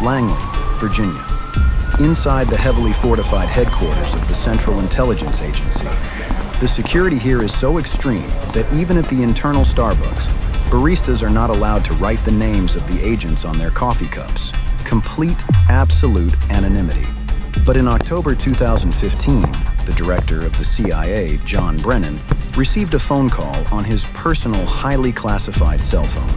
Langley, Virginia. Inside the heavily fortified headquarters of the Central Intelligence Agency, the security here is so extreme that even at the internal Starbucks, baristas are not allowed to write the names of the agents on their coffee cups. Complete, absolute anonymity. But in October 2015, the director of the CIA, John Brennan, received a phone call on his personal, highly classified cell phone.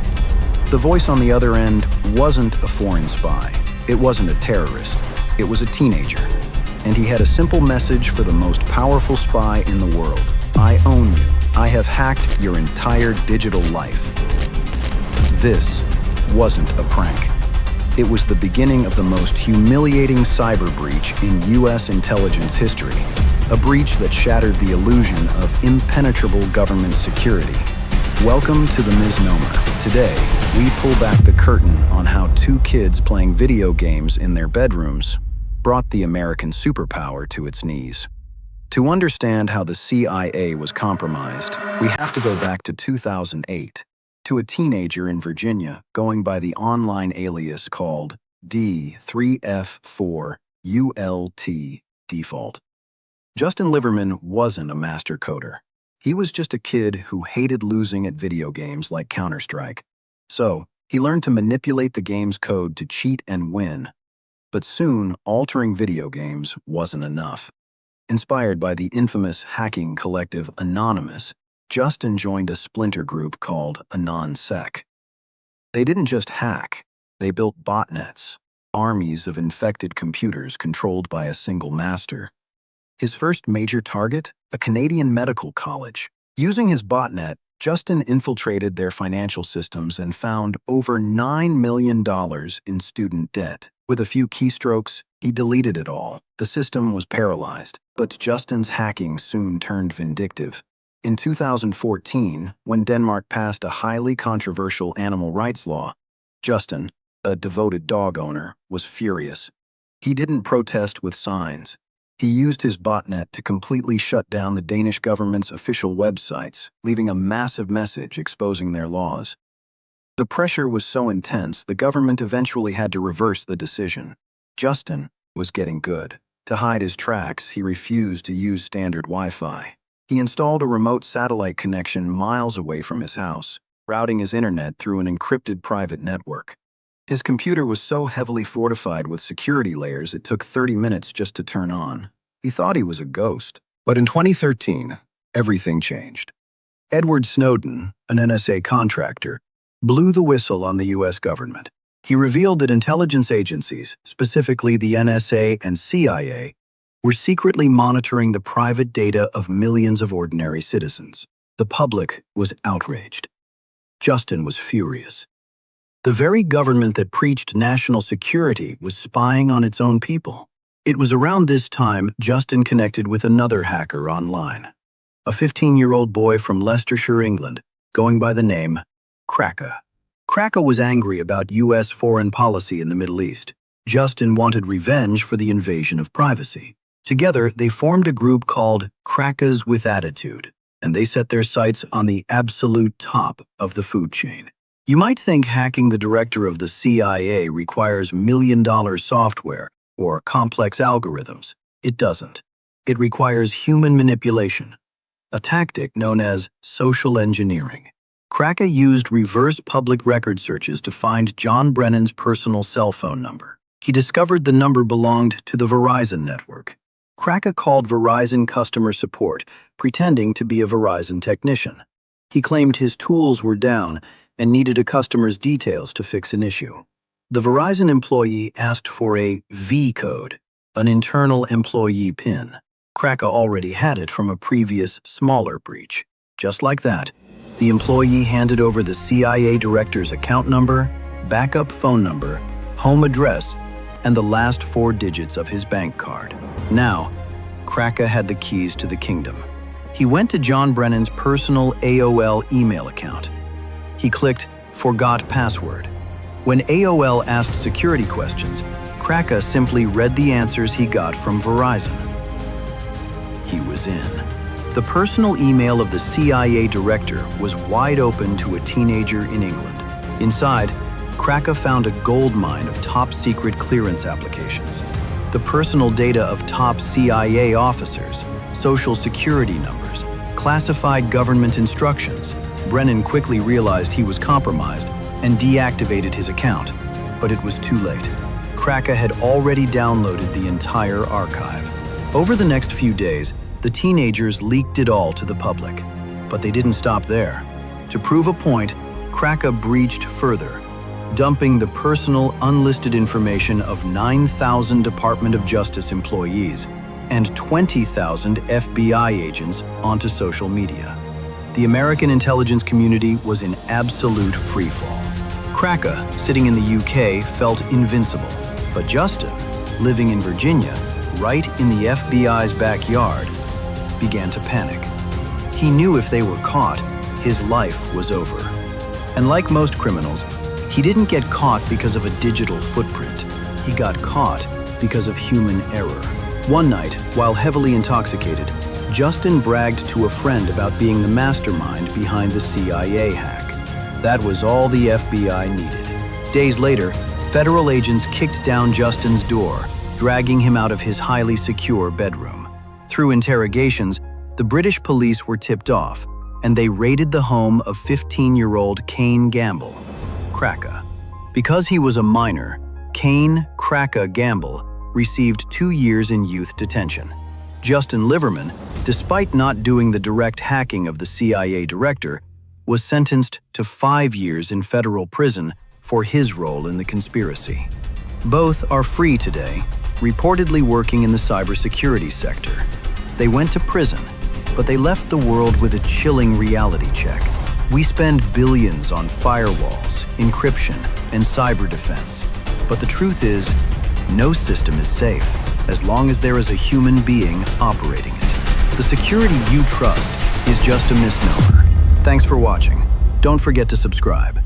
The voice on the other end wasn't a foreign spy. It wasn't a terrorist. It was a teenager. And he had a simple message for the most powerful spy in the world. I own you. I have hacked your entire digital life. This wasn't a prank. It was the beginning of the most humiliating cyber breach in U.S. intelligence history, a breach that shattered the illusion of impenetrable government security. Welcome to the MizNomer. Today, we pull back the curtain on how two kids playing video games in their bedrooms brought the American superpower to its knees. To understand how the CIA was compromised, we have to go back to 2008, to a teenager in Virginia going by the online alias called D3F4ULT Default. Justin Liverman wasn't a master coder. He was just a kid who hated losing at video games like Counter-Strike. So, he learned to manipulate the game's code to cheat and win. But soon, altering video games wasn't enough. Inspired by the infamous hacking collective Anonymous, Justin joined a splinter group called AnonSec. They didn't just hack, they built botnets, armies of infected computers controlled by a single master. His first major target? A Canadian medical college. Using his botnet, Justin infiltrated their financial systems and found over $9 million in student debt. With a few keystrokes, he deleted it all. The system was paralyzed, but Justin's hacking soon turned vindictive. In 2014, when Denmark passed a highly controversial animal rights law, Justin, a devoted dog owner, was furious. He didn't protest with signs. He used his botnet to completely shut down the Danish government's official websites, leaving a massive message exposing their laws. The pressure was so intense, the government eventually had to reverse the decision. Justin was getting good. To hide his tracks, he refused to use standard Wi-Fi. He installed a remote satellite connection miles away from his house, routing his internet through an encrypted private network. His computer was so heavily fortified with security layers it took 30 minutes just to turn on. He thought he was a ghost. But in 2013, everything changed. Edward Snowden, an NSA contractor, blew the whistle on the U.S. government. He revealed that intelligence agencies, specifically the NSA and CIA, were secretly monitoring the private data of millions of ordinary citizens. The public was outraged. Justin was furious. The very government that preached national security was spying on its own people. It was around this time Justin connected with another hacker online, a 15-year-old boy from Leicestershire, England, going by the name Cracka. Cracka was angry about U.S. foreign policy in the Middle East. Justin wanted revenge for the invasion of privacy. Together, they formed a group called Crackas with Attitude, and they set their sights on the absolute top of the food chain. You might think hacking the director of the CIA requires million-dollar software or complex algorithms. It doesn't. It requires human manipulation, a tactic known as social engineering. Cracka used reverse public record searches to find John Brennan's personal cell phone number. He discovered the number belonged to the Verizon network. Cracka called Verizon customer support, pretending to be a Verizon technician. He claimed his tools were down and needed a customer's details to fix an issue. The Verizon employee asked for a V code, an internal employee PIN. Cracka already had it from a previous, smaller breach. Just like that, the employee handed over the CIA director's account number, backup phone number, home address, and the last 4 digits of his bank card. Now, Cracka had the keys to the kingdom. He went to John Brennan's personal AOL email account. He clicked Forgot Password. When AOL asked security questions, Cracka simply read the answers he got from Verizon. He was in. The personal email of the CIA director was wide open to a teenager in England. Inside, Cracka found a goldmine of top-secret clearance applications, the personal data of top CIA officers, social security numbers, classified government instructions. Brennan quickly realized he was compromised and deactivated his account, but it was too late. Cracka had already downloaded the entire archive. Over the next few days, the teenagers leaked it all to the public, but they didn't stop there. To prove a point, Cracka breached further, dumping the personal, unlisted information of 9,000 Department of Justice employees and 20,000 FBI agents onto social media. The American intelligence community was in absolute freefall. Cracka, sitting in the UK, felt invincible, but Justin, living in Virginia, right in the FBI's backyard, began to panic. He knew if they were caught, his life was over. And like most criminals, he didn't get caught because of a digital footprint. He got caught because of human error. One night, while heavily intoxicated, Justin bragged to a friend about being the mastermind behind the CIA hack. That was all the FBI needed. Days later, federal agents kicked down Justin's door, dragging him out of his highly secure bedroom. Through interrogations, the British police were tipped off, and they raided the home of 15-year-old Kane Gamble, Cracka. Because he was a minor, Kane Cracka Gamble received 2 years in youth detention. Justin Liverman, despite not doing the direct hacking of the CIA director, was sentenced to 5 years in federal prison for his role in the conspiracy. Both are free today, reportedly working in the cybersecurity sector. They went to prison, but they left the world with a chilling reality check. We spend billions on firewalls, encryption, and cyber defense. But the truth is, no system is safe as long as there is a human being operating it. The security you trust is just a misnomer. Thanks for watching. Don't forget to subscribe.